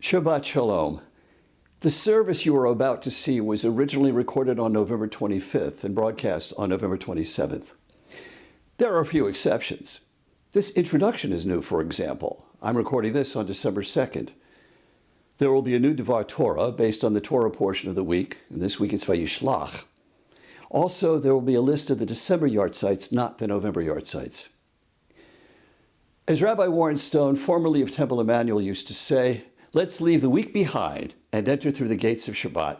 Shabbat Shalom. The service you are about to see was originally recorded on November 25th and broadcast on November 27th. There are a few exceptions. This introduction is new, for example. I'm recording this on December 2nd. There will be a new Devar Torah based on the Torah portion of the week, and this week it's Vayishlach. Also, there will be a list of the December yahrzeits, not the November yahrzeits. As Rabbi Warren Stone, formerly of Temple Emmanuel, used to say, let's leave the week behind and enter through the gates of Shabbat.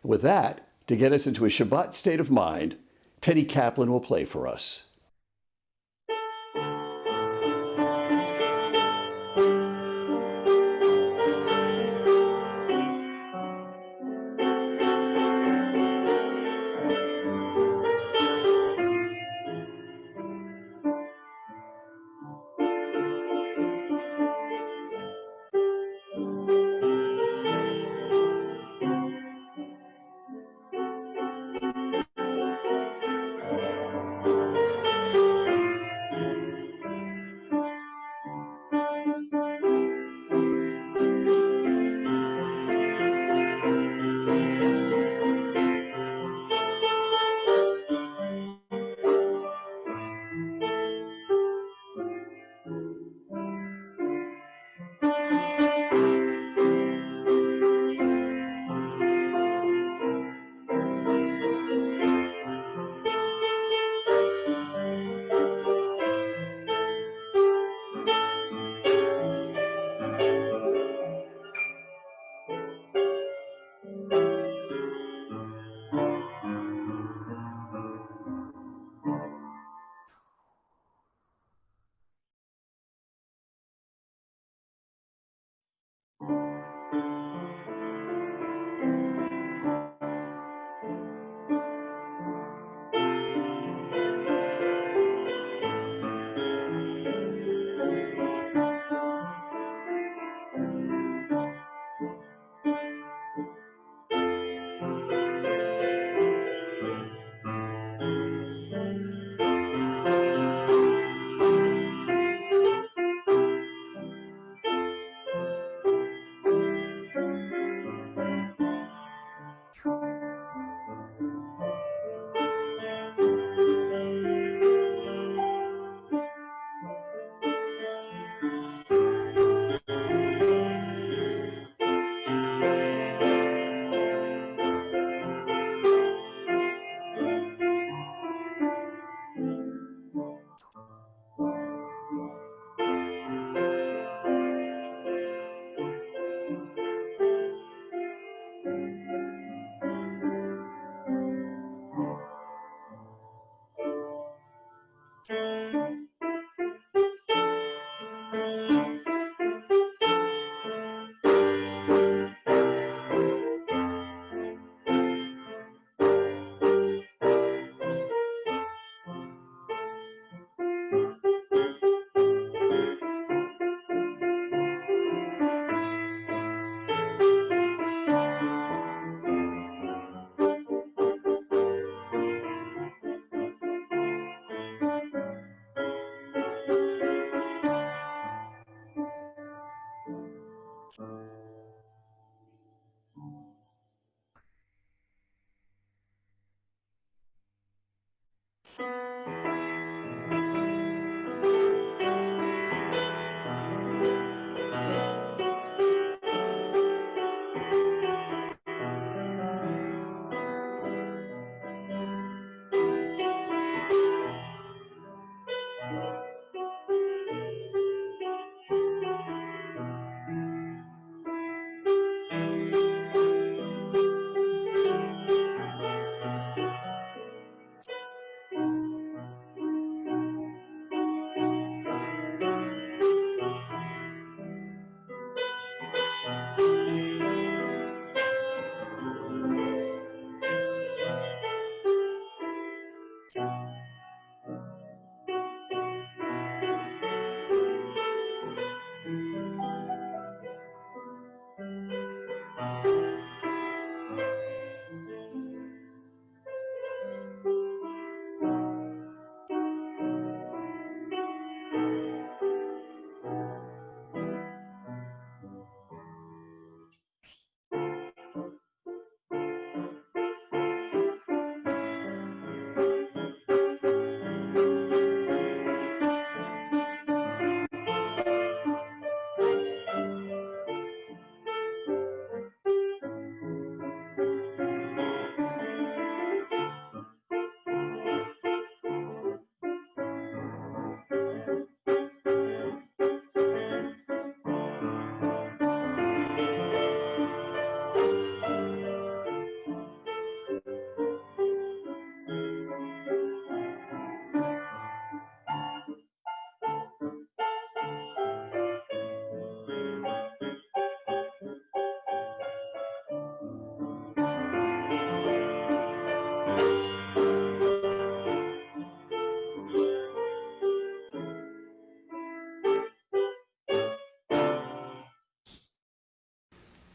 And with that, to get us into a Shabbat state of mind, Teddy Kaplan will play for us.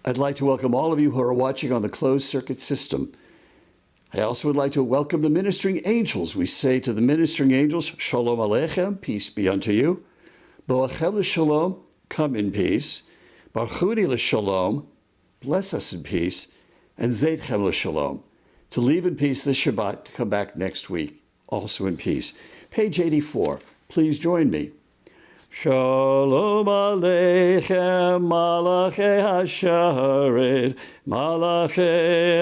I'd like to welcome all of you who are watching on the closed circuit system. I also would like to welcome the ministering angels. We say to the ministering angels, Shalom Aleichem, peace be unto you. Boachem l'shalom, come in peace. Barchuni l'shalom, bless us in peace. And Zeitchem l'shalom, to leave in peace this Shabbat, to come back next week, also in peace. Page 84, please join me. Shalom Aleichem, Malachei Hasharet, Malachei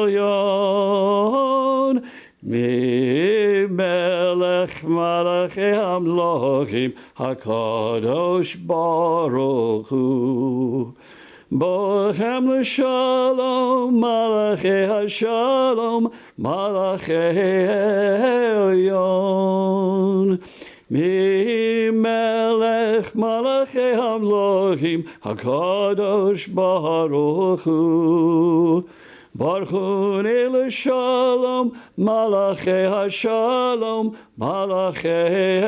Elyon, Mi Melech Malachei Hamlochim, HaKadosh Baruch Hu. Boachem l'shalom, Malachei Hashalom, Malachei Elyon. Mi melech malachei hamlochim, HaKadosh Baruch Hu. Barchuni l'shalom, Malachei Hashalom, Malachei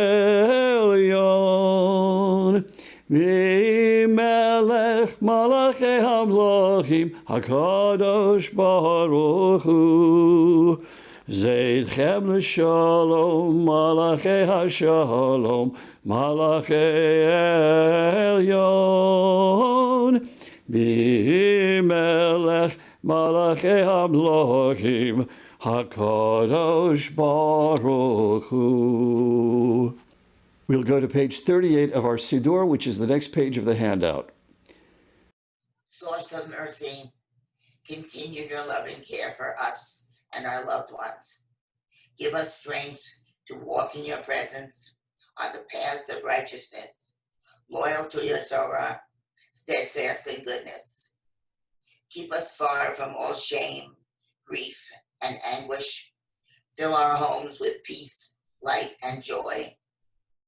Elyon. Mi melech malachei hamlochim, HaKadosh Baruch Hu. Zeidchem l'shalom, Malachei Hashalom, Malachei Elyon. B'melech Malachei Hamlochim, HaKadosh Baruch Hu. We'll go to page 38 of our Siddur, which is the next page of the handout. Source of mercy, continue your loving care for us and our loved ones. Give us strength to walk in your presence on the paths of righteousness, loyal to your Torah, steadfast in goodness. Keep us far from all shame, grief, and anguish. Fill our homes with peace, light, and joy.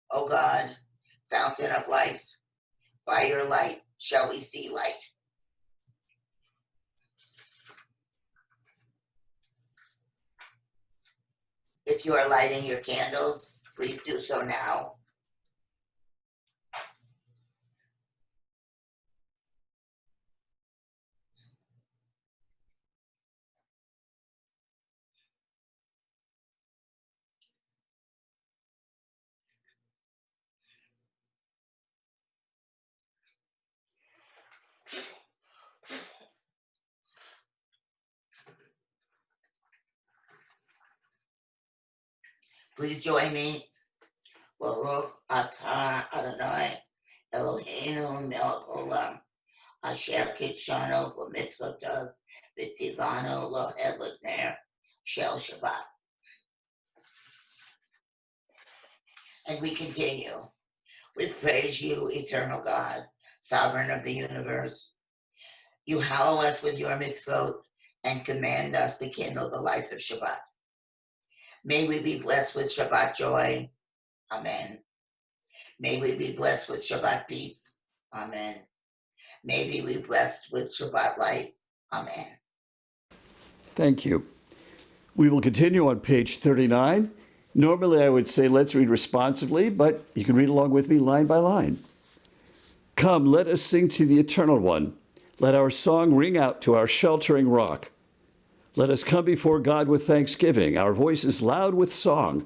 O God, fountain of life, by your light shall we see light. If you are lighting your candles, please do so now. Please join me. Baruch atah Adonai Eloheinu melech olam, asher kitshanu b'mitzvotav v'tivanu lo'ed l'fnei shel Shabbat. And we continue. We praise you, eternal God, sovereign of the universe. You hallow us with your mitzvot and command us to kindle the lights of Shabbat. May we be blessed with Shabbat joy. Amen. May we be blessed with Shabbat peace. Amen. May we be blessed with Shabbat light. Amen. Thank you. We will continue on page 39. Normally I would say let's read responsively, but you can read along with me line by line. Come, let us sing to the Eternal One. Let our song ring out to our sheltering rock. Let us come before God with thanksgiving, our voices loud with song.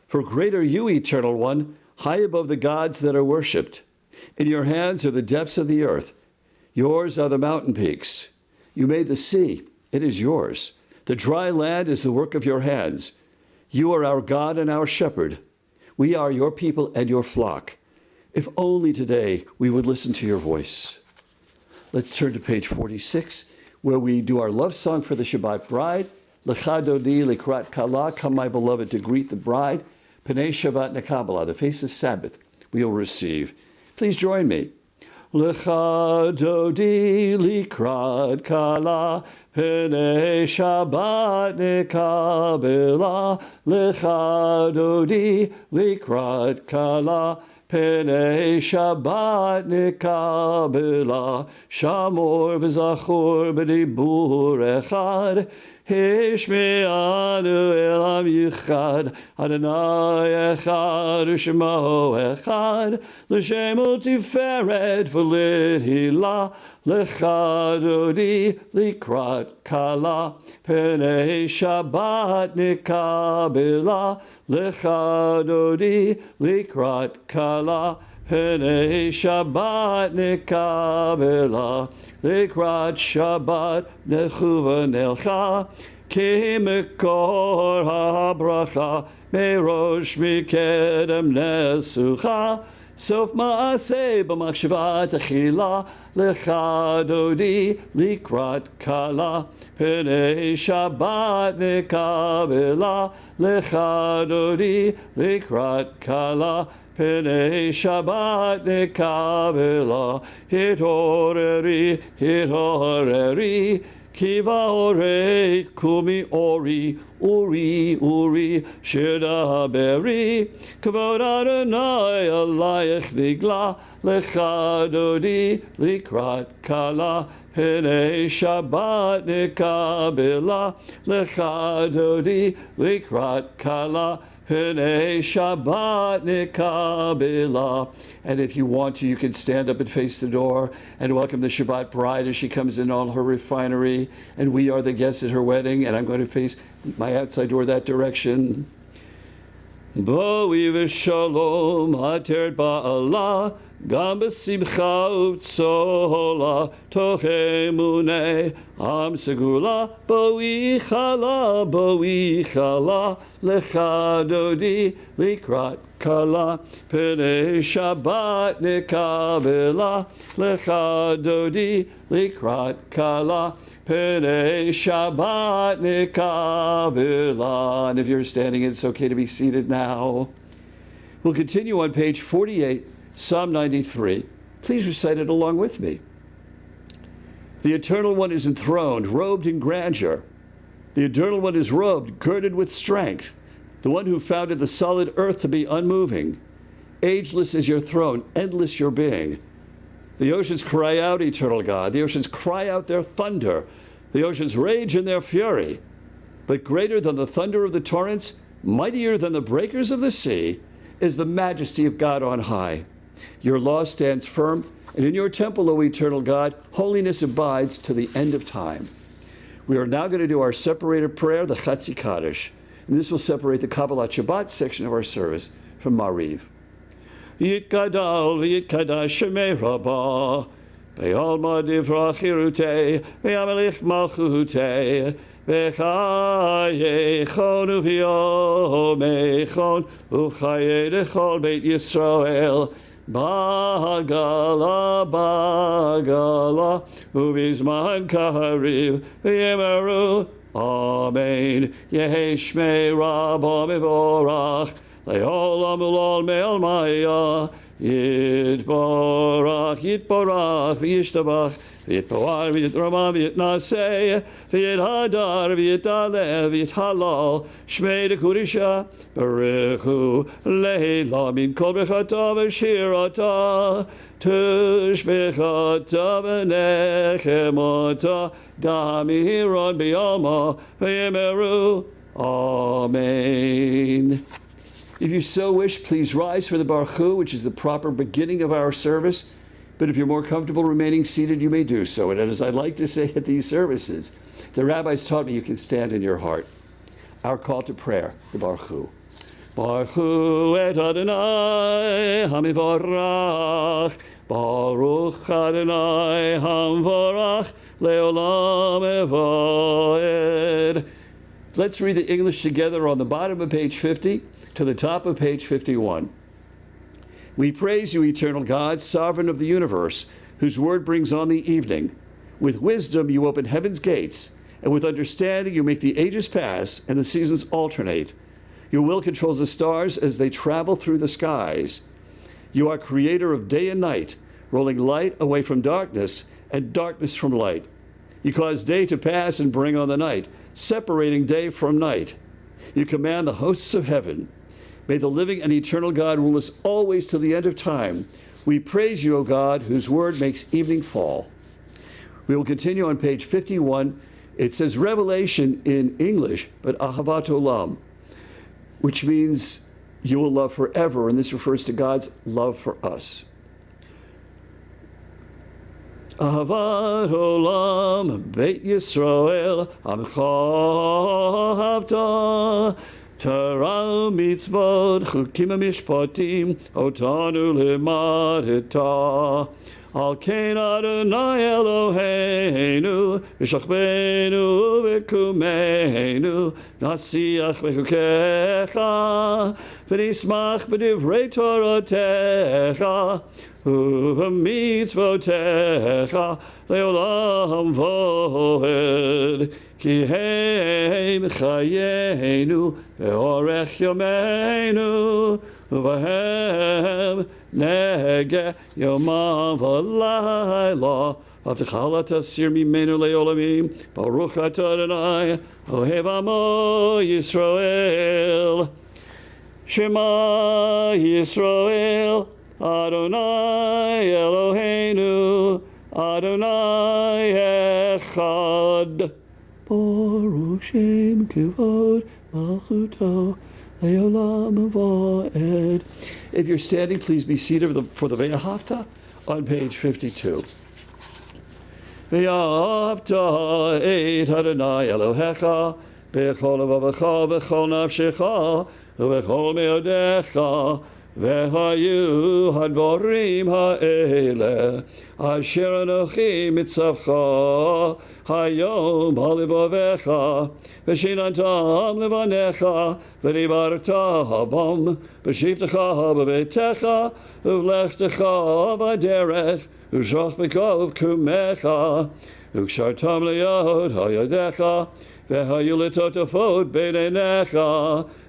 For great are you, Eternal One, high above the gods that are worshipped. In your hands are the depths of the earth. Yours are the mountain peaks. You made the sea. It is yours. The dry land is the work of your hands. You are our God and our shepherd. We are your people and your flock. If only today we would listen to your voice. Let's turn to page 46, where we do our love song for the Shabbat bride. Lecha dodi likrat kala, come my beloved to greet the bride. Pnei Shabbat nekabala, the face of Sabbath we will receive. Please join me. Lecha dodi likrat kala, Pnei Shabbat nekabela. Lecha dodi likrat kala, Pnei Shabbat nekabela. Shamor v'zachor b'dibur echad, Hishme'anu elam yichad, Adonai echad, U'shemo echad, L'shemu tiferet v'lithilah, L'chad odi likrat kala, Penei Shabbat nikabela, L'chad odi likrat kala, Penei Shabbat nikabela, Likrat Shabbat nechuva nelcha, Ki mekor habracha, Merosh mikedem nesucha, Sof ma'aseh b'machshava techila, L'chad odi likrat kala, Penei Shabbat nikabela, L'chad odi likrat kala, Penei Shabbat nekabela, hitoreri, kiva ore, kumi ori, uri, shedaberi, kavod Adonai alayich nigla, lechad odi likrat kala, Penei Shabbat nekabela, lechad odi likrat kala, Penei Shabbat nikabela. And if you want to, you can stand up and face the door and welcome the Shabbat bride as she comes in on her refinery. And we are the guests at her wedding, and I'm going to face my outside door that direction. Boi v'shalom ateret ba'ala, gam b'simcha u'tzola, toch emunei am segula, boi chala, lechad odi likrat kala, penei Shabbat nikabela, lechad odi likrat kala, Penei Shabbat nikabela. And if you're standing, it's okay to be seated now. We'll continue on page 48, Psalm 93. Please recite it along with me. The Eternal One is enthroned, robed in grandeur. The Eternal One is robed, girded with strength. The one who founded the solid earth to be unmoving. Ageless is your throne, endless your being. The oceans cry out, Eternal God. The oceans cry out their thunder. The oceans rage in their fury. But greater than the thunder of the torrents, mightier than the breakers of the sea, is the majesty of God on high. Your law stands firm, and in your temple, O eternal God, holiness abides to the end of time. We are now going to do our separated prayer, the Chatzi Kaddish, and this will separate the Kabbalat Shabbat section of our service from Mariv. Yitgadal v'yitkadash shemei Rabbah, ve'alma divrach chirutei, ve'amelich malchutei, ve'chayechon u'v'yomechon, u'chayei dechol beit Yisrael, Bagala, u'vizman kariv, ve'yemeru, Amen. Yehei Rabbah mevorach, Le'olam ulol me'al maya, Yitborach, v'yishtabach, v'yitboar, v'yitrama, v'yitnaseh, v'yithadar, v'yitalev, v'yithalal, Shmei de'kurisha, Baruchu, Leila, min kol bechata v'shirata, Tushbechata v'nechemata, Damiron b'yalma, v'yemeru, Amen. If you so wish, please rise for the Baruch Hu, which is the proper beginning of our service. But if you're more comfortable remaining seated, you may do so. And as I like to say at these services, the rabbis taught me you can stand in your heart. Our call to prayer, the Baruch Hu. Baruch Hu et Adonai hamivorach, Baruch Adonai hamvorach, leolam eved. Let's read the English together on the bottom of page 50 to the top of page 51. We praise you, eternal God, sovereign of the universe, whose word brings on the evening. With wisdom you open heaven's gates, and with understanding you make the ages pass and the seasons alternate. Your will controls the stars as they travel through the skies. You are creator of day and night, rolling light away from darkness and darkness from light. You cause day to pass and bring on the night, separating day from night. You command the hosts of heaven. May the living and eternal God rule us always to the end of time. We praise you, O God, whose word makes evening fall. We will continue on page 51 It says revelation in English, but ahavat olam, which means you will love forever, and this refers to God's love for us. Ahavat olam, Beit Yisrael, amcha havta, Torah mitzvot, chukim mishpatim, otanu limadita. Al kein Adonai Eloheinu, v'shachbenu v'kumeinu, nasiach v'chukecha, v'nismach b'divrei Toratecha, uv'mitzvotecha, le'olam voed, ki heim chayenu, ve'orech yomeinu, uv'ahem nege yomam v'layla, v'avtecha tasir mimenu le'olamim, baruch atah Adonai, ohev amo Yisrael. Shema Yisrael, Adonai Eloheinu, Adonai echad. Baruch Shem Kivod Malchuto Leolam Va'ed. If you're standing, please be seated for the Ve'ahavta on page 52. Ve'ahavta et Adonai Elohecha b'chol levavecha v'chol nafshecha v'chol meodecha v'hayu hadvarim ha'ele asher anochi mitzavcha hayom ha'levavecha v'shinantam levanecha v'dibarta habam v'shivtecha b'betecha v'vlechtecha b'derech v'shach b'kov kumecha v'kshartam leyod hayadecha v'hayu letotafot b'neinecha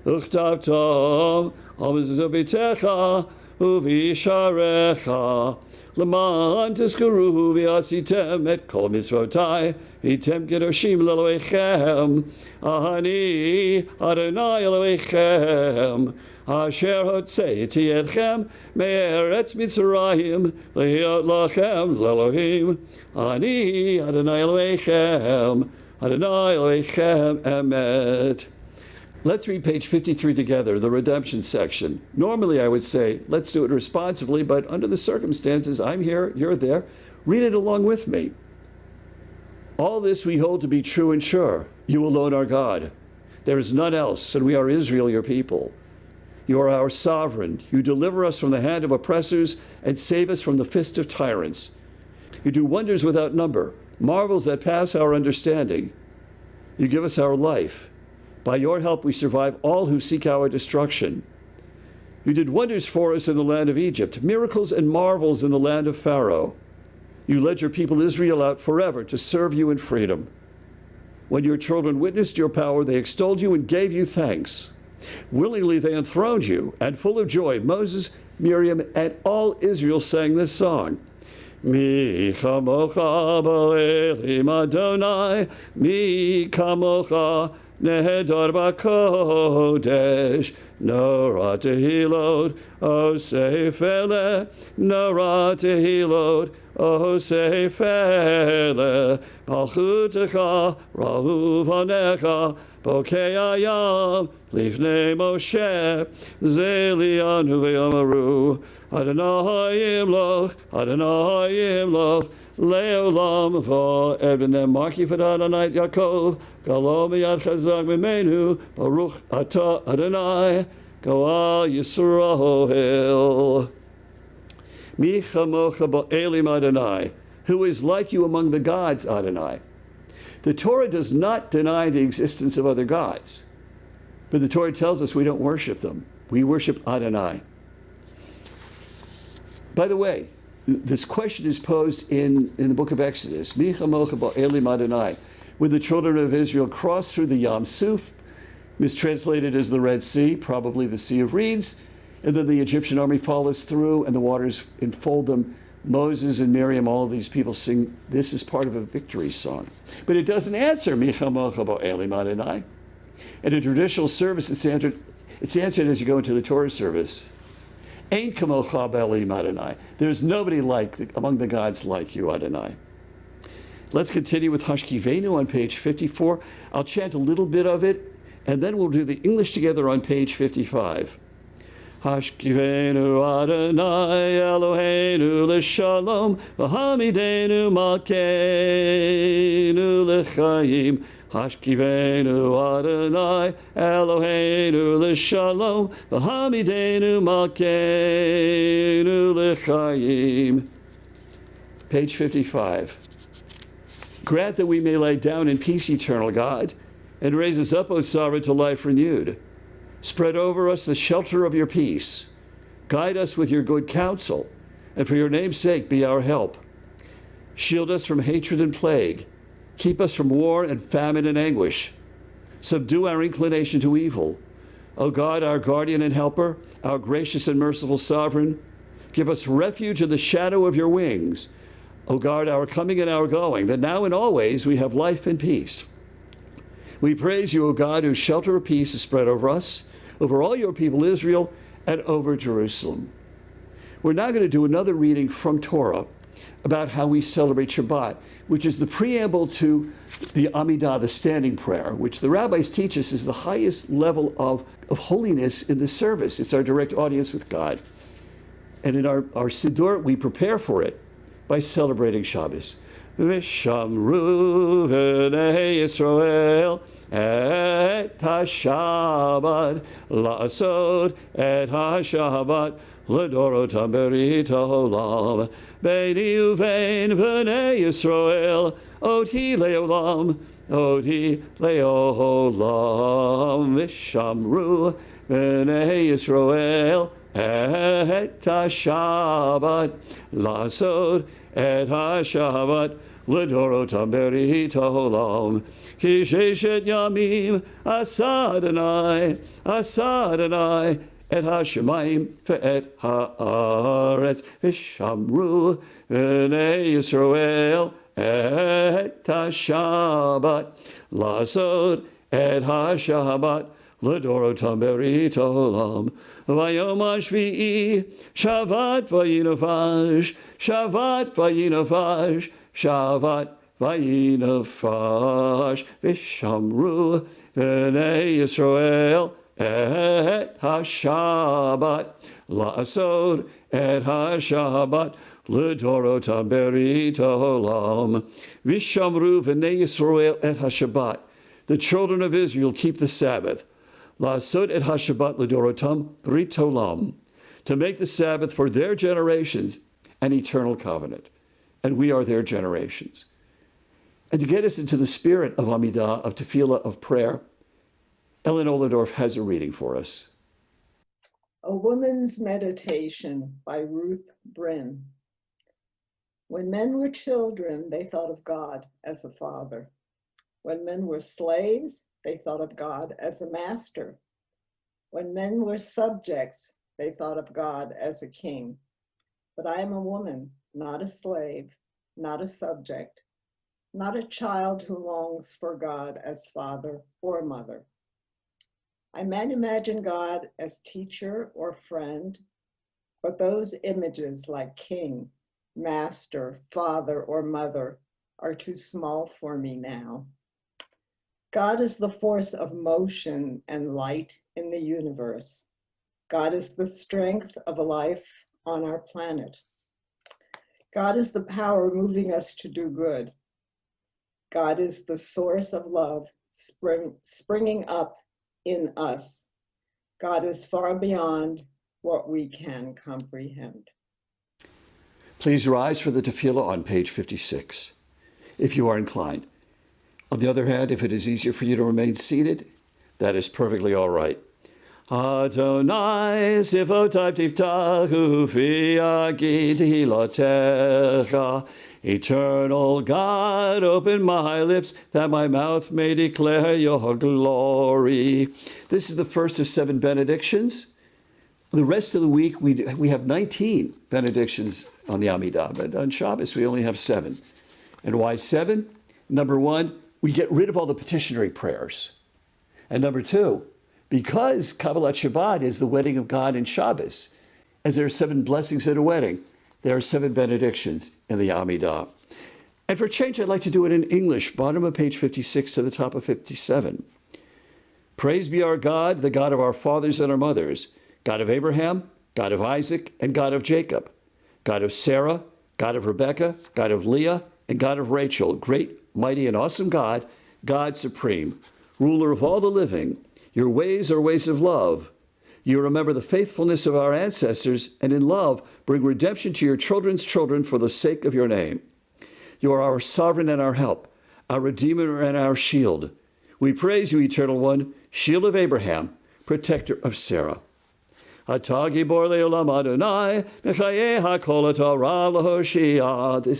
v'chtavtam Amizobitecha uvisharecha Laman tiskaru v'asitem et kol mitzvotai v'item kedoshim leloechem Ani Adonai Eloechem Asher hotzeiti etchem me'eretz Mitzrayim lehiot lachem lelohim Ani Adonai Eloechem Adonai Eloechem emet. Let's read page 53 together, the redemption section. Normally I would say, let's do it responsively, but under the circumstances, I'm here, you're there. Read it along with me. All this we hold to be true and sure. You alone are God. There is none else, and we are Israel, your people. You are our sovereign. You deliver us from the hand of oppressors and save us from the fist of tyrants. You do wonders without number, marvels that pass our understanding. You give us our life. By your help we survive all who seek our destruction. You did wonders for us in the land of Egypt, miracles and marvels in the land of Pharaoh. You led your people Israel out forever to serve you in freedom. When your children witnessed your power, they extolled you and gave you thanks. Willingly they enthroned you, and full of joy, Moses, Miriam, and all Israel sang this song. Mi chamocha ba'elim Adonai, mi kamocha Nehedar b'kodesh, Nora tehilot, O seifele, Nora tehilot, O seifele, Malchutecha, Rahu vanecha, Bokei ayam, Lifnei Moshe, Zelianu ve'amaru, Adonai yimloch, Adonai yimloch, Leolam va'ed v'nem Marki v'Adonai Yaakov, Galo miyad chazak mimenu, Baruch atah Adonai, Goal Yisrael. Mi chamocha ba'elim Adonai, who is like you among the gods, Adonai. The Torah does not deny the existence of other gods, but the Torah tells us we don't worship them. We worship Adonai. By the way, this question is posed in the book of Exodus. Mi chamocha ba'elim Adonai. When the children of Israel crossed through the Yam Suf, mistranslated as the Red Sea, probably the Sea of Reeds, and then the Egyptian army follows through and the waters enfold them. Moses and Miriam, all of these people sing, this is part of a victory song. But it doesn't answer, Mi chamocha ba'elim Adonai. In a traditional service, it's answered as you go into the Torah service. Ein kamocha ba'elim Adonai. There's nobody among the gods like you, Adonai. Let's continue with Hashkivenu on page 54. I'll chant a little bit of it, and then we'll do the English together on page 55. Hashkivenu Adonai Eloheinu l'shalom v'hamidenu malkeinu l'chaim. Hashkivenu Adonai Eloheinu l'shalom v'hamidenu malkeinu l'chaim. Page 55. Grant that we may lie down in peace, eternal God, and raise us up, O Sovereign, to life renewed. Spread over us the shelter of your peace. Guide us with your good counsel, and for your name's sake be our help. Shield us from hatred and plague. Keep us from war and famine and anguish. Subdue our inclination to evil. O God, our guardian and helper, our gracious and merciful Sovereign, give us refuge in the shadow of your wings. O guard our coming and our going, that now and always we have life and peace. We praise you, O God, whose shelter of peace is spread over us, over all your people Israel, and over Jerusalem. We're now going to do another reading from Torah about how we celebrate Shabbat, which is the preamble to the Amidah, the standing prayer, which the rabbis teach us is the highest level of holiness in the service. It's our direct audience with God. And in our Siddur, we prepare for it by celebrating Shabbos. Vishamru v'nei Yisrael et ha-Shabbat la'asod et ha-Shabbat l'dorotam berit ha'olam beini uvein v'nei Yisrael oti le'olam oti le'olam Vishamru v'nei Yisrael et ha-Shabbat la'asod et ha-Shabbat l'dorotam berit ha'olam ki sheshet yamim asa Adonai et ha-shemayim ve'et ha'aretz v'shamru v'nei Yisrael et ha-Shabbat la'asod et ha-Shabbat l'dorotam berit ha'olam v'yom ha'shvi'i Shabbat v'yinafash Shabbat v'yinafash Shabbat v'yinafash v'shamru v'nei Yisrael et ha-Shabbat la'asod et ha-Shabbat l'dorotam berit ha'olam v'shamru v'nei Yisrael et ha-Shabbat. The children of Israel keep the Sabbath. La'asod et ha-Shabbat l'dorotam berit ha'olam. To make the Sabbath for their generations an eternal covenant. And we are their generations. And to get us into the spirit of Amidah, of Tefillah, of prayer, Ellen Ohlendorf has a reading for us. A Woman's Meditation by Ruth Bryn. When men were children, they thought of God as a father. When men were slaves, they thought of God as a master. When men were subjects, they thought of God as a king. But I am a woman, not a slave, not a subject, not a child who longs for God as father or mother. I might imagine God as teacher or friend, but those images like king, master, father, or mother are too small for me now. God is the force of motion and light in the universe. God is the strength of life on our planet. God is the power moving us to do good. God is the source of love springing up in us. God is far beyond what we can comprehend. Please rise for the tefillah on page 56, if you are inclined. On the other hand, if it is easier for you to remain seated, that is perfectly all right. Adonai sifotav tiftachu fi yagid hilatecha. Eternal God, open my lips that my mouth may declare your glory. This is the first of 7 benedictions. The rest of the week, we have 19 benedictions on the Amidah, but on Shabbos, we only have 7. And why 7? Number 1, we get rid of all the petitionary prayers. And number 2, because Kabbalat Shabbat is the wedding of God in Shabbos, as there are 7 blessings at a wedding, there are 7 benedictions in the Amidah. And for change, I'd like to do it in English, bottom of page 56 to the top of 57. Praise be our God, the God of our fathers and our mothers, God of Abraham, God of Isaac, and God of Jacob, God of Sarah, God of Rebekah, God of Leah, and God of Rachel, great, mighty, and awesome God, God supreme, ruler of all the living. Your ways are ways of love. You remember the faithfulness of our ancestors, and in love bring redemption to your children's children for the sake of your name. You are our sovereign and our help, our Redeemer and our shield. We praise you, Eternal One, shield of Abraham, protector of Sarah. This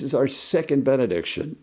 is our second benediction.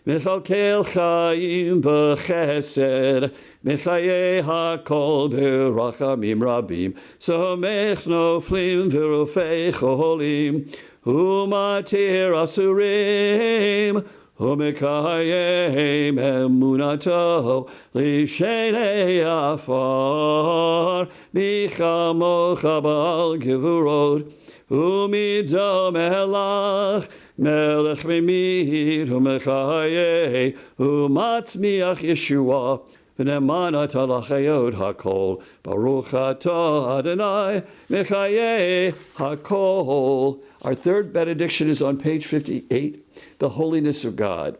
Mechalkel chaim b'chesed, mechayeh hakol b'rachamim rabim, somech noflim v'rofei cholim, umatir asurim, umekayem emunato, lishenei afar, michamocha ba'al gevurot, umidom elach, Melech memir umechayeh umatzmiach Yeshua v'nemanat alachayot hakol baruch atah Adonai mechayeh hakol. Our third benediction is on page 58, the holiness of God.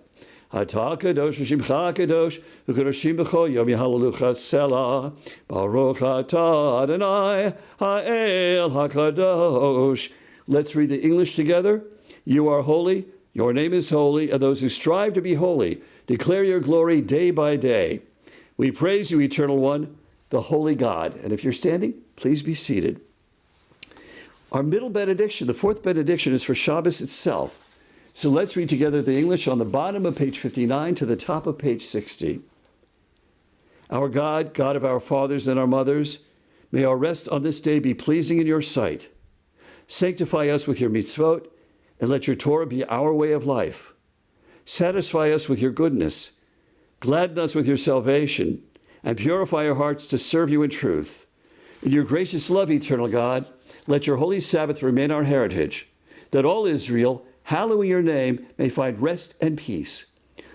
Atah kadosh v'shimcha kadosh v'kadoshim b'chol yom yehallelujah selah baruch atah Adonai ha'el hakadosh. Let's read the English together. You are holy, your name is holy, and those who strive to be holy declare your glory day by day. We praise you, Eternal One, the Holy God. And if you're standing, please be seated. Our middle benediction, the fourth benediction, is for Shabbos itself. So let's read together the English on the bottom of page 59 to the top of page 60. Our God, God of our fathers and our mothers, may our rest on this day be pleasing in your sight. Sanctify us with your mitzvot, and let your Torah be our way of life. Satisfy us with your goodness, gladden us with your salvation, and purify our hearts to serve you in truth. In your gracious love, Eternal God, let your holy Sabbath remain our heritage, that all Israel, hallowing your name, may find rest and peace.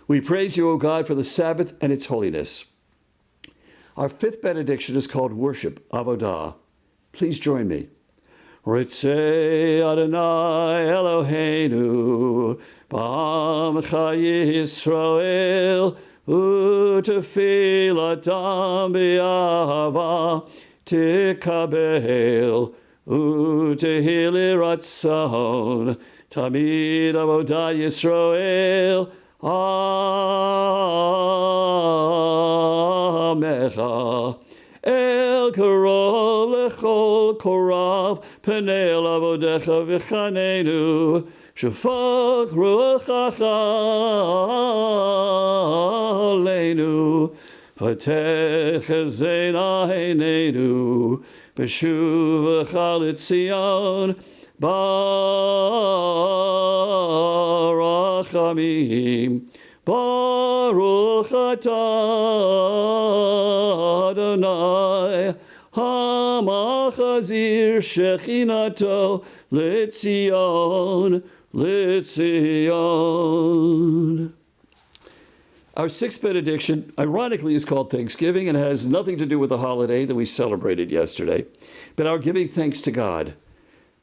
We praise you, O God, for the Sabbath and its holiness. Our fifth benediction is called Worship, Avodah. Please join me. Ritzei Adonai Eloheinu, B'amcha Yisrael, U'tefilatam b'ahava, Tikabel, U'tehili ratzon, Tamid Avodah Yisrael, Amecha. El karov lechol korav penel avodecha v'chanenu shafach ruachacha aleinu patech ezein einenu b'shuvacha l'tzion barachamim Baruch atah Adonai hamachazir shechinato Litzion. Our sixth benediction, ironically, is called Thanksgiving and has nothing to do with the holiday that we celebrated yesterday, but our giving thanks to God.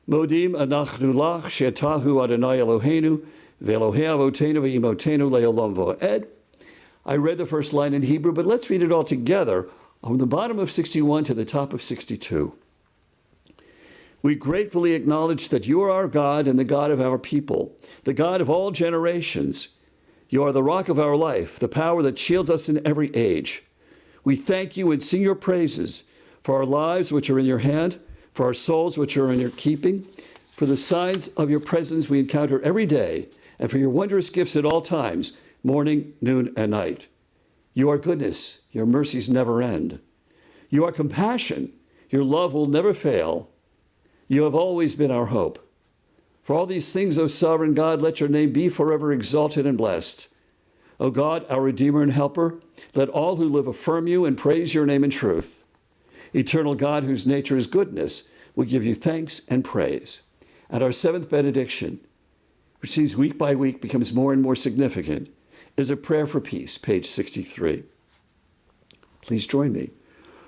Modim anachnu lach she'atahu Adonai Eloheinu Ve'Elohei avotenu ve'imotenu le'olam va'ed. I read the first line in Hebrew, but let's read it all together on the bottom of 61 to the top of 62. We gratefully acknowledge that you are our God and the God of our people, the God of all generations. You are the rock of our life, the power that shields us in every age. We thank you and sing your praises for our lives which are in your hand, for our souls which are in your keeping, for the signs of your presence we encounter every day, and for your wondrous gifts at all times, morning, noon, and night. You are goodness, your mercies never end. You are compassion, your love will never fail. You have always been our hope. For all these things, O sovereign God, let your name be forever exalted and blessed. O God, our Redeemer and Helper, let all who live affirm you and praise your name in truth. Eternal God, whose nature is goodness, we give you thanks and praise. And our seventh benediction, which seems week by week becomes more and more significant, is a prayer for peace, page 63. Please join me.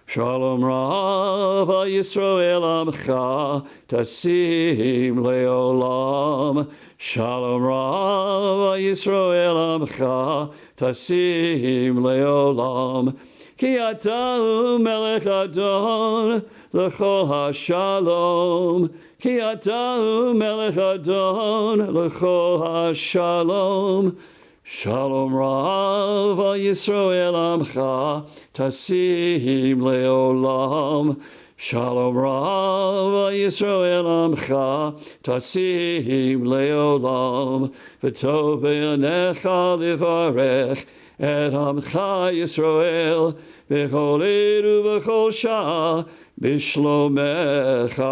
Shalom Rav Yisrael Amcha Tasim Leolam. Shalom Rav Yisrael Amcha Tasim Leolam. Ki ata Melech Adon L'chol HaShalom. Ki ata Melech Adon L'chol HaShalom. Shalom Rav Yisrael Amcha Tasim Leolam. Shalom Rav Yisrael Amcha Tasim Leolam. V'tov be'anecha livarech et Amcha Yisrael b'chol eru v'chol shah b'shlomecha.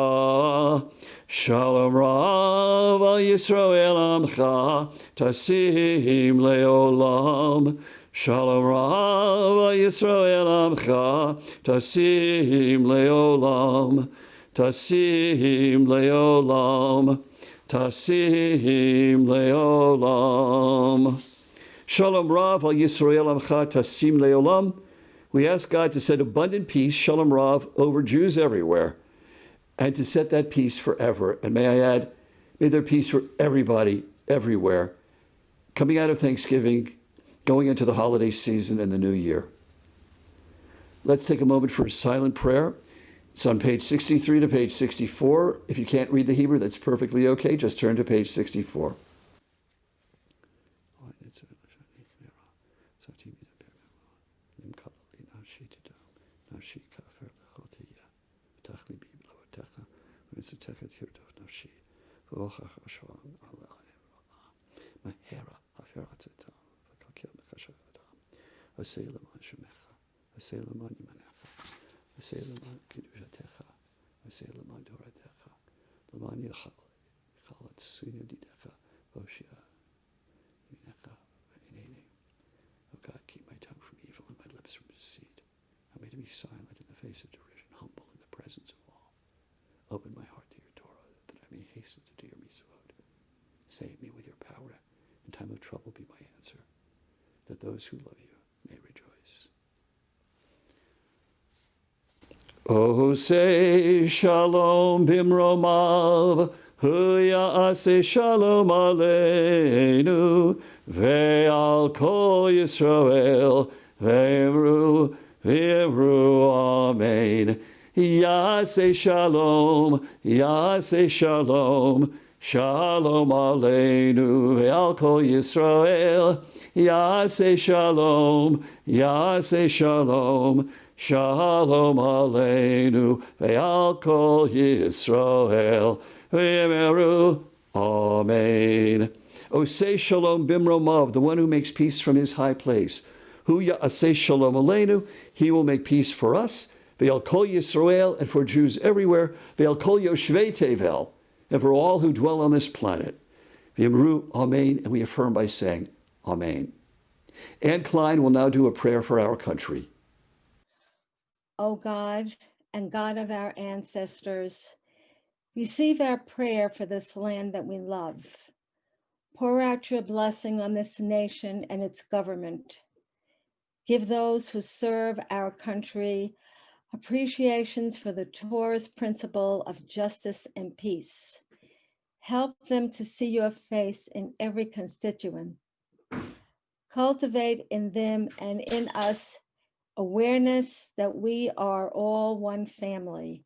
Shalom Rav Yisrael Amcha Tasim Leolam. Shalom Rav Yisrael Amcha Tasim Leolam. Tasim Leolam. Tasim Leolam. Shalom Rav Yisrael Amcha Tasim Leolam. We ask God to set abundant peace, Shalom Rav, over Jews everywhere, and to set that peace forever. And may I add, may there peace for everybody, everywhere, coming out of Thanksgiving, going into the holiday season and the new year. Let's take a moment for a silent prayer. It's on page 63 to page 64. If you can't read the Hebrew, that's perfectly okay. Just turn to page 64. God, keep my tongue from evil and my lips from deceit. Help me to be silent in the face of derision, humble in the presence of all. Open my heart to your Torah, that I may hasten to do your mitzvot. Save me with your power. In time of trouble, be my answer, that those who love you may rejoice. Oh, say shalom bimromav, hu ya'aseh shalom aleinu, ve'al kol Yisrael, ve'emru amen. Ya'aseh shalom, shalom aleinu, ve'al kol Yisrael, ya'aseh shalom, shalom aleinu, ve'al kol Yisrael, ve'emeru amen. O say shalom bimromav, the one who makes peace from his high place. Hu ya'aseh shalom aleinu, he will make peace for us. Ve'al kol Yisrael, and for Jews everywhere. Ve'al kol yoshvei tevel, and for all who dwell on this planet. Ve'emeru amen, and we affirm by saying amen. Anne Klein will now do a prayer for our country. O God and God of our ancestors, receive our prayer for this land that we love. Pour out your blessing on this nation and its government. Give those who serve our country appreciations for the Torah's principle of justice and peace. Help them to see your face in every constituent. Cultivate in them and in us awareness that we are all one family,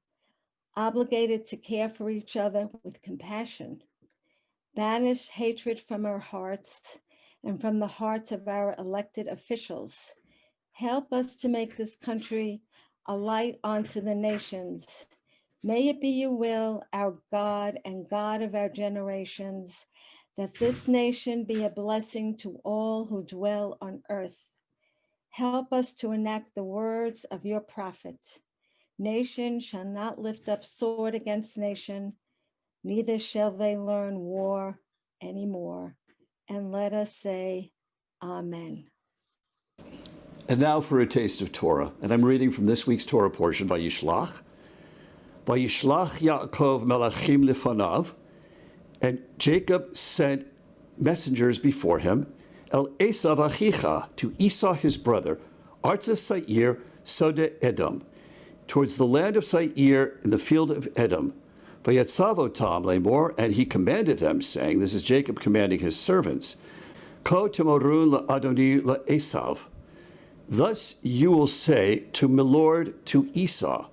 obligated to care for each other with compassion. Banish hatred from our hearts and from the hearts of our elected officials. Help us to make this country a light unto the nations. May it be your will, our God and God of our generations, that this nation be a blessing to all who dwell on earth. Help us to enact the words of your prophet. Nation shall not lift up sword against nation, neither shall they learn war anymore. And let us say, Amen. And now for a taste of Torah. And I'm reading from this week's Torah portion, Vayishlach. Vayishlach Yaakov melachim lefanav. And Jacob sent messengers before him, El Esav Achicha, to Esau his brother, Arza Seir, Sode Edom, towards the land of Seir in the field of Edom. Vayetzavotam lemor, and he commanded them, saying, this is Jacob commanding his servants, Ko temorun la'adoni la'esav. Thus you will say to my lord, to Esau,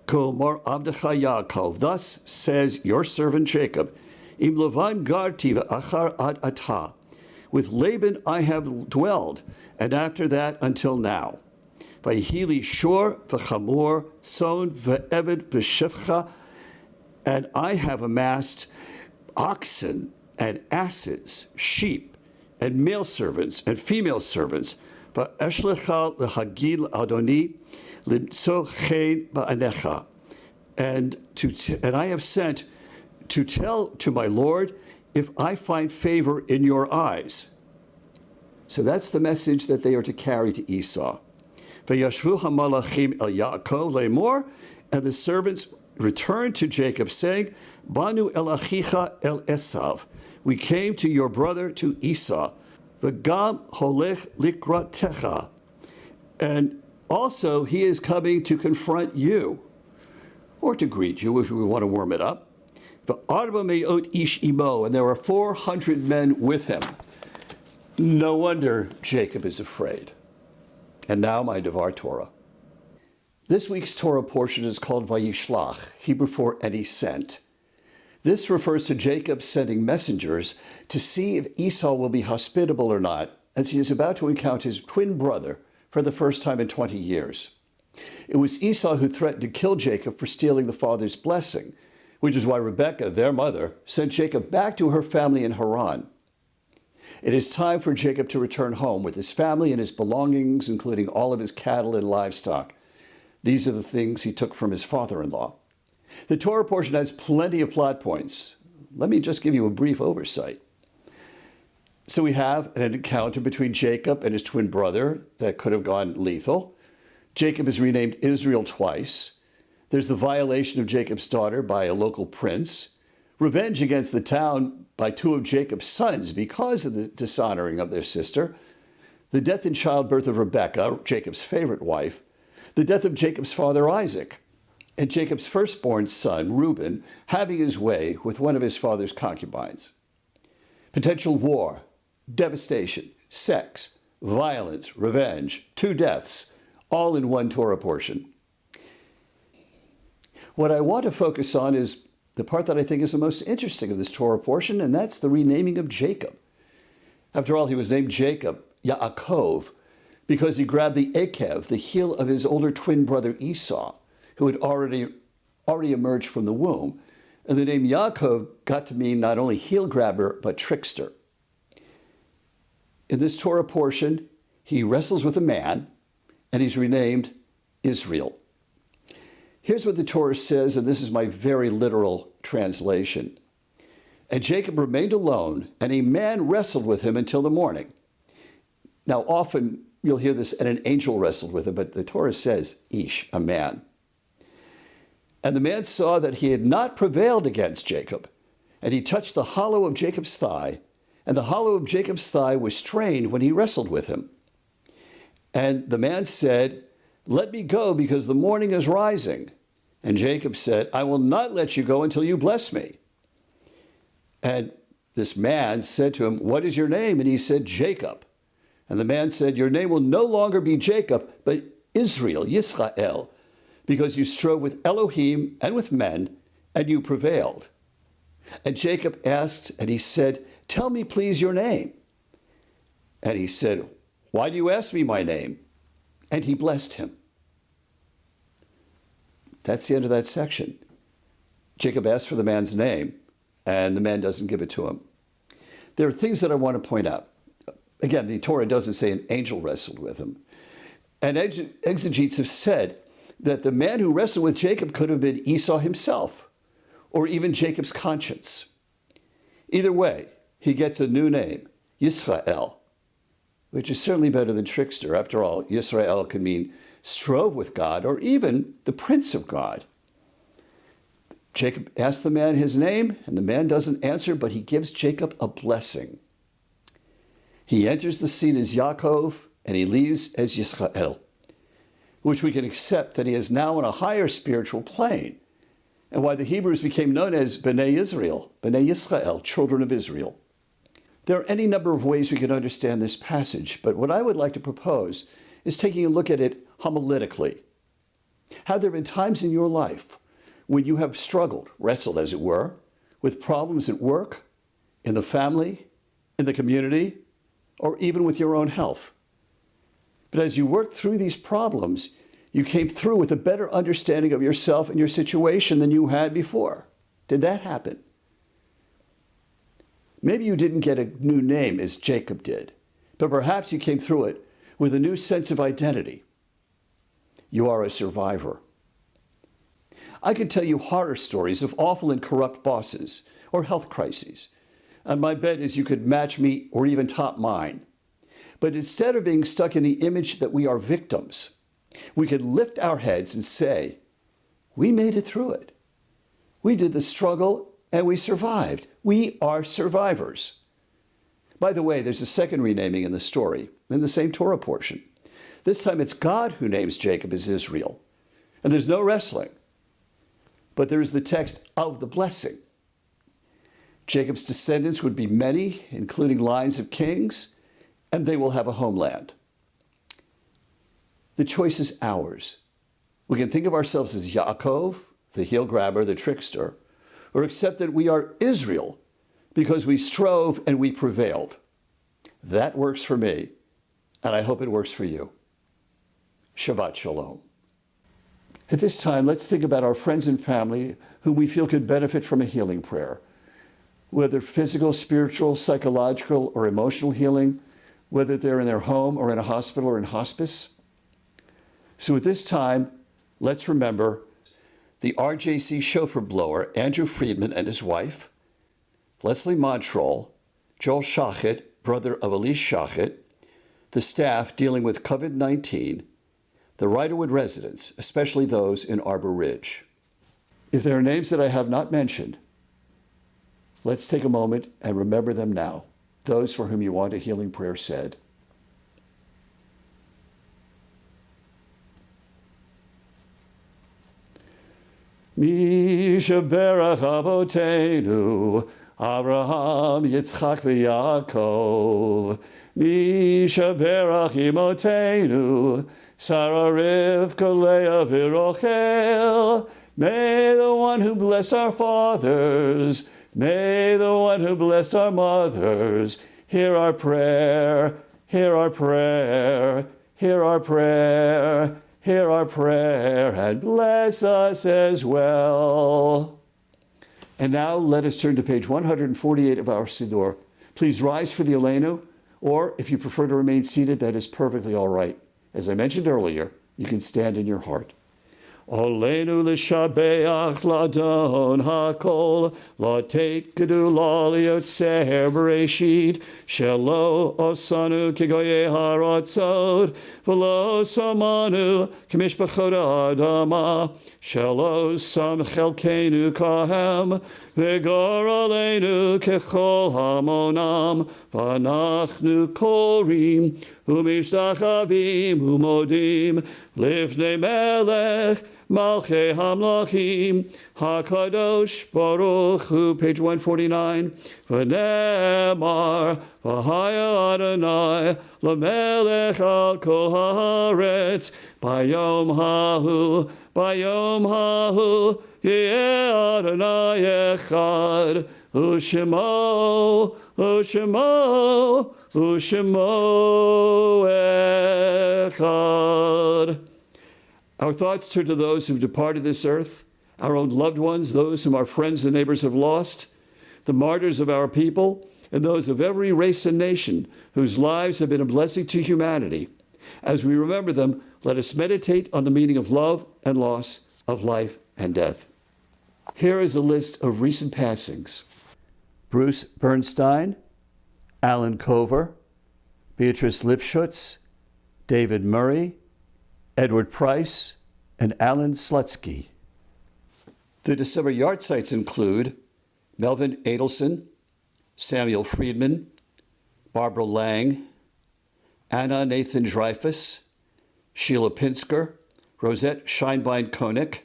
Ko mar abdecha Yaakov, thus says your servant Jacob, Im Lavan garti v'achar ad atah. With Laban I have dwelled, and after that until now. Vayhili shor v'chamor, son v'eved v'shevcha, and I have amassed oxen and asses, sheep, and male servants and female servants. Va'eshlecha l'hagil adoni limtso chen ba'anecha. And I have sent to tell to my Lord, if I find favor in your eyes. So that's the message that they are to carry to Esau. Vayashvu hamalachim el Yaakov lemor, and the servants returned to Jacob, saying, Banu el achicha el Esav, we came to your brother, to Esau. V'gam holech likratecha, and also he is coming to confront you, or to greet you if we want to warm it up. V'arba me'ot ish imo, and there are 400 men with him. No wonder Jacob is afraid. And now my Devar Torah. This week's Torah portion is called Vayishlach, Hebrew for and he sent. This refers to Jacob sending messengers to see if Esau will be hospitable or not, as he is about to encounter his twin brother for the first time in 20 years. It was Esau who threatened to kill Jacob for stealing the father's blessing, which is why Rebekah, their mother, sent Jacob back to her family in Haran. It is time for Jacob to return home with his family and his belongings, including all of his cattle and livestock. These are the things he took from his father-in-law. The Torah portion has plenty of plot points. Let me just give you a brief oversight. So we have an encounter between Jacob and his twin brother that could have gone lethal. Jacob is renamed Israel twice. There's the violation of Jacob's daughter by a local prince, revenge against the town by two of Jacob's sons because of the dishonoring of their sister, the death in childbirth of Rebekah, Jacob's favorite wife, the death of Jacob's father Isaac, and Jacob's firstborn son, Reuben, having his way with one of his father's concubines. Potential war, devastation, sex, violence, revenge, 2 deaths, all in one Torah portion. What I want to focus on is the part that I think is the most interesting of this Torah portion, and that's the renaming of Jacob. After all, he was named Jacob, Yaakov, because he grabbed the Ekev, the heel of his older twin brother Esau, who had already emerged from the womb. And the name Yaakov got to mean not only heel grabber, but trickster. In this Torah portion, he wrestles with a man, and he's renamed Israel. Here's what the Torah says, and this is my very literal translation. And Jacob remained alone, and a man wrestled with him until the morning. Now, often you'll hear this, and an angel wrestled with him, but the Torah says, Ish, a man. And the man saw that he had not prevailed against Jacob, and he touched the hollow of Jacob's thigh, and the hollow of Jacob's thigh was strained when he wrestled with him. And the man said, Let me go, because the morning is rising. And Jacob said, I will not let you go until you bless me. And this man said to him, What is your name? And he said, Jacob. And the man said, Your name will no longer be Jacob, but Israel, Yisrael, because you strove with Elohim and with men, and you prevailed. And Jacob asked, and he said, Tell me, please, your name. And he said, Why do you ask me my name? And he blessed him. That's the end of that section. Jacob asked for the man's name, and the man doesn't give it to him. There are things that I want to point out. Again, the Torah doesn't say an angel wrestled with him. And exegetes have said that the man who wrestled with Jacob could have been Esau himself, or even Jacob's conscience. Either way, he gets a new name, Yisrael, which is certainly better than trickster. After all, Yisrael can mean strove with God, or even the Prince of God. Jacob asks the man his name, and the man doesn't answer, but he gives Jacob a blessing. He enters the scene as Yaakov and he leaves as Yisrael, which we can accept that he is now on a higher spiritual plane, and why the Hebrews became known as Bnei Israel, Bnei Yisrael, children of Israel. There are any number of ways we can understand this passage, but what I would like to propose is taking a look at it homiletically. Have there been times in your life when you have struggled, wrestled as it were, with problems at work, in the family, in the community, or even with your own health? But as you worked through these problems, you came through with a better understanding of yourself and your situation than you had before. Did that happen? Maybe you didn't get a new name as Jacob did, but perhaps you came through it with a new sense of identity. You are a survivor. I could tell you horror stories of awful and corrupt bosses or health crises, and my bet is you could match me or even top mine. But instead of being stuck in the image that we are victims, we could lift our heads and say, we made it through it. We did the struggle and we survived. We are survivors. By the way, there's a second renaming in the story, in the same Torah portion. This time it's God who names Jacob as Israel. And there's no wrestling. But there is the text of the blessing. Jacob's descendants would be many, including lines of kings, and they will have a homeland. The choice is ours. We can think of ourselves as Yaakov, the heel grabber, the trickster, or accept that we are Israel because we strove and we prevailed. That works for me, and I hope it works for you. Shabbat Shalom. At this time, let's think about our friends and family whom we feel could benefit from a healing prayer, whether physical, spiritual, psychological, or emotional healing, whether they're in their home or in a hospital or in hospice. So at this time, let's remember the RJC chauffeur blower, Andrew Friedman and his wife, Leslie Montrol, Joel Shachet, brother of Elise Shachet, the staff dealing with COVID-19, the Riderwood residents, especially those in Arbor Ridge. If there are names that I have not mentioned, let's take a moment and remember them now, those for whom you want a healing prayer said. Mi sheberach avoteinu, Abraham, Yitzchak, v'Yaakov. Mi sheberach imotenu, Sarah, Rivka, Leah, v'Rochel. May the one who blessed our fathers, may the one who blessed our mothers, hear our prayer, hear our prayer, hear our prayer, hear our prayer, and bless us as well. And now let us turn to page 148 of our Siddur. Please rise for the Aleinu, or if you prefer to remain seated, that is perfectly all right. As I mentioned earlier, you can stand in your heart. Aleinu l'shabeach ladon hakol, lateit gedula liotzer bereshit, shelo osanu kigoye haratzot, v'lo samanu k'mishpachot adama, shelo sam chelkenu kahem, v'gor aleinu kechol hamonam, v'anachnu korim, u'mishtachavim u'modim, livnei melech, Malchei Hamlachim, HaKadosh Baruch Hu, page 149. V'nemar, v'haya Adonai, l'melech al kol haaretz, bayom hahu, yeh Adonai echad, u'shemo echad. Our thoughts turn to those who've departed this earth, our own loved ones, those whom our friends and neighbors have lost, the martyrs of our people, and those of every race and nation whose lives have been a blessing to humanity. As we remember them, let us meditate on the meaning of love and loss, of life and death. Here is a list of recent passings. Bruce Bernstein, Alan Cover, Beatrice Lipschutz, David Murray, Edward Price, and Alan Slutsky. The December yard sites include Melvin Adelson, Samuel Friedman, Barbara Lang, Anna Nathan Dreyfus, Sheila Pinsker, Rosette Scheinbein-Koenig,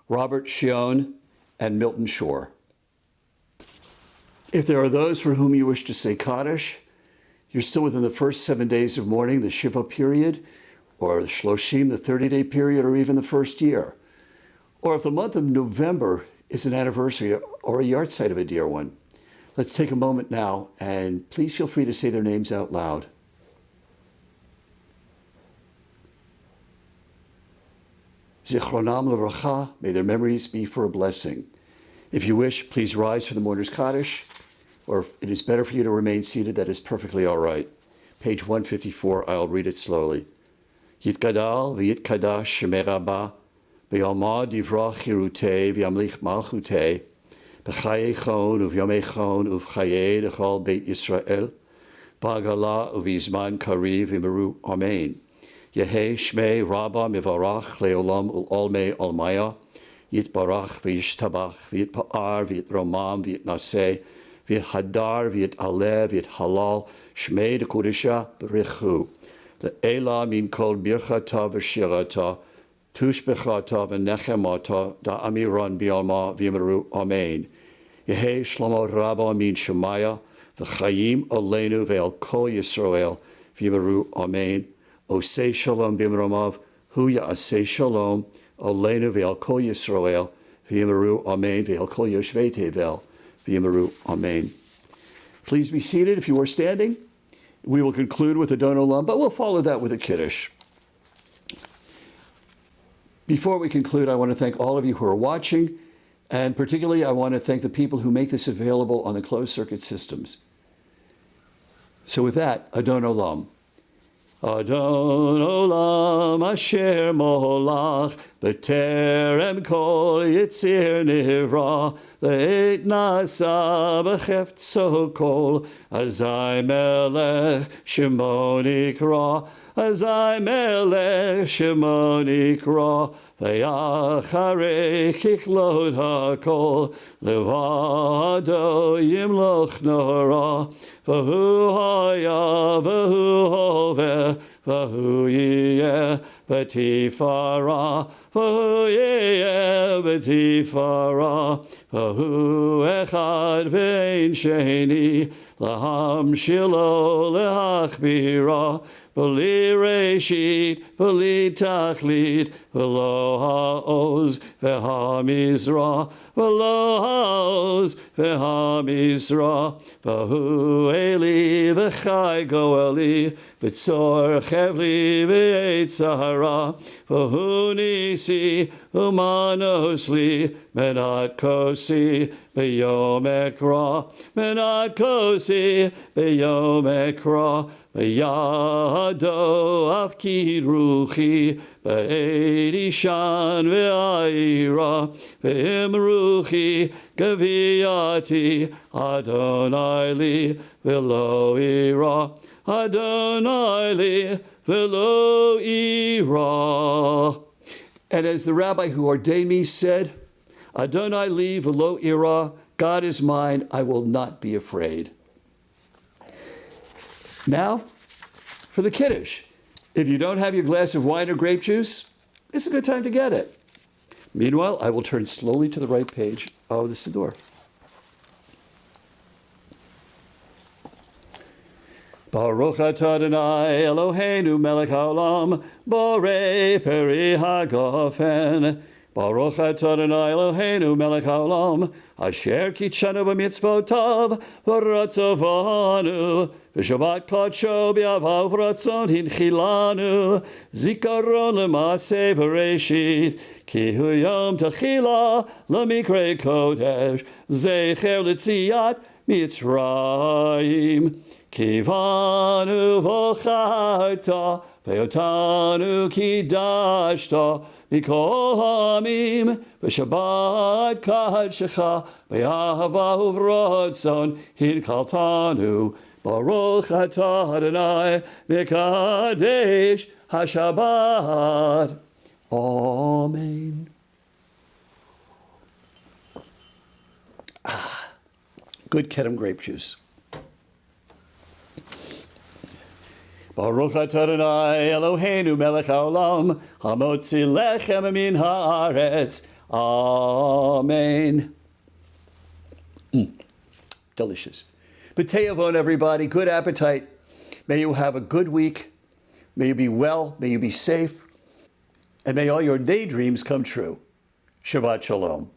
Robert Shion, and Milton Shore. If there are those for whom you wish to say Kaddish, you're still within the first 7 days of mourning, the Shiva period, or the Shloshim, the 30-day period, or even the first year. Or if the month of November is an anniversary or a yahrzeit of a dear one, let's take a moment now and please feel free to say their names out loud. Zichronam Levracha, may their memories be for a blessing. If you wish, please rise for the mourner's Kaddish, or if it is better for you to remain seated, that is perfectly all right. Page 154, I'll read it slowly. Yitgadal v'yitkadash shemei Rabbah, v'yalmad divrach chirutei v'yamlich malchutei, b'chayei chon uv'yomei chon uv'chayei d'chol Beit Yisrael, b'agala uv'izman kariv v'meru amen. Yehei shmei Rabbah mivarach leolam ul'olmei olmaya, yitbarach v'yishtabach v'yitpa'ar v'yitromam v'yitnaseh v'yithadar v'yitaleh v'yithalal shmei d'kudisha b'richu. Le'ela min kol birchata v'shirata, tushbechata v'nechemata, da'amiran bi'alma v'yimeru amen. Yehei shlomo Rabbah min shemaya, v'chayim oleinu ve'el kol Yisrael v'yimeru amen. Osei shalom b'imromav, hu ya'asei shalom, oleinu ve'el kol Yisrael v'yimeru amen, ve'el kol yoshvei tevel v'yimeru amen. Please be seated if you are standing. We will conclude with a Don Olam, but we'll follow that with a Kiddush. Before we conclude, I want to thank all of you who are watching, and particularly I want to thank the people who make this available on the closed circuit systems. So with that, Adon Olam. Adon Olam asher molach b'terem kol yitzir nivra le'et nasa b'cheftso kol azai melech shemo nikra azai melech shemo nikra ve'acharei kichlot hakol levado yimloch nora v'hu haya v'hu hoveh v'hu yiyeh b'tifara v'hu yiyeh b'tifara v'hu echad v'ein sheni laham shilo lehachbira v'li reshit v'li tachlit v'lo ha'oz v'hamizra v'lo ha'oz v'hamizra v'hu eli v'chai goeli v'tzor chevli v'etzahara v'hu nisi v'manos li menat kosi b'yom ekra menat kosi b'yom ekra v'yado afkid ruchi v'ed ishan v'ayira v'im ruchi gaviyati Adonai li v'lo ira Adonai li v'lo ira. And as the rabbi who ordained me said, Adonai li v'lo ira, God is mine, I will not be afraid. Now, for the Kiddush. If you don't have your glass of wine or grape juice, it's a good time to get it. Meanwhile, I will turn slowly to the right page of the Siddur. Baruch atah Adonai Eloheinu melech haolam, borei peri hagofen. Baruch atah Adonai Eloheinu melech haolam, asher kitshanu b'mitzvotav v'ratzavanu, v'shabbat kodsho b'avav v'ratzon hinchilanu, zikaron l'maseh v'reshit, ki hu yom techila l'mikrei kodesh, zecher l'tziyat Mitzrayim. Kivanu v'charta, ve'otanu kidashta, mikol ha'amim, v'shabbat kadshecha, ve'ahava uv'rotzon, hinkaltanu, baruch atah Adonai, v'kadesh ha'shabbat. Amen. Good Kedem grape juice. Baruch atah Adonai Eloheinu melech haolam, hamotzi lechem min haaretz. Amen. Delicious. B'teyavon, everybody. Good appetite. May you have a good week. May you be well. May you be safe. And may all your daydreams come true. Shabbat shalom.